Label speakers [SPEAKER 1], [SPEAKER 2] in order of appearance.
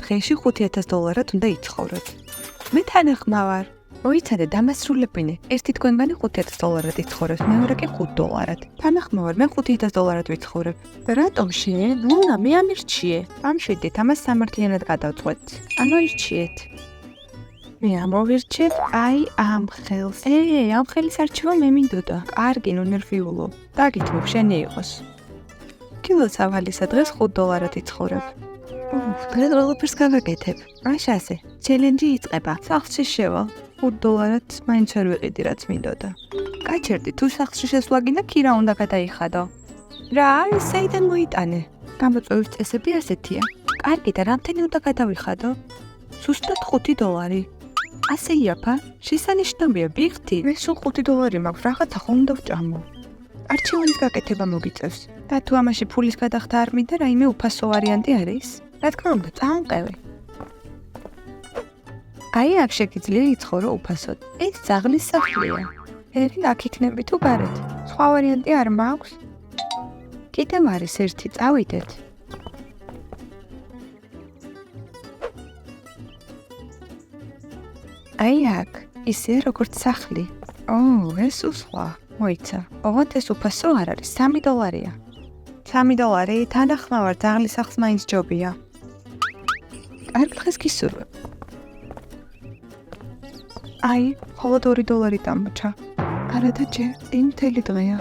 [SPEAKER 1] დღეში $5,000 უნდა იცხოვროთ. მე თანახმავარ. მოიცადე დამასრულებინე. ერთი თქვენგანი $5,000 იცხოვრებს, მეორე კი $5. თანახმავარ, მე $5,000 ვიცხოვრებ. რატომ შენ? ლუნა, მე ამირჩიე. ამშვიდეთ, ამას სამართლიანად გადავწყვეტ. ანუ ირჩიეთ. მე ამოვირჩევ აი ამ ხელს. ამ ხელის არჩევა მე მინდოდა. კარგი, ნუ ნერვიულო. დაგითმობ, შენი იყოს. კილოცავალისა დღეს $5 იცხოვრებ. დღეს ყველაფერს გავაკეთებ. მაშასე, ჩელენჯი იწყება. სახლში შევალ. $5 მაინც ვერ ვიყიდი, რაც მინდოდა. გაჩერდი, თუ სახლში შესვლა გინდა, ქირა უნდა გადაიხადო. რა არის, საიდან მოიტანე? გამოწვევის წესები ასეთია. კარგი და რამდენი უნდა გადავიხადო? ზუსტად $5. ასე იაფა? შესანიშნავია, ვიხდი. მე სულ $5 მაქვს, რაღაცა ხომ უნდა ვჭამო. არჩევანის გაკეთება მოგიწევს. და თუ ამაში ფულის გადახდა არ მინდა, რაიმე უფასო ვარიანტი არის? რა თქმა უნდა, წამყევი. აი აქ შეგიძლია იცხოვრო უფასოდ. ეს ძაღლის სახლია. ერი აქ იქნები თუ გარეთ. სხვა ვარიანტი არ მაქვს? კიდევ არის ერთი, წავიდეთ. აი აქ, ისე როგორც სახლი. ეს უსხვა. მოიცა. ოღონდ ეს უფასო არ არის, $3. $3 თანახმავარ, ძაღლის სახლს მაინც ჯობია. კარგ დღეს გისურვებ. აი, მხოლოდ $2 დამრჩა. არა და ჯერ წინ მთელი დღეა.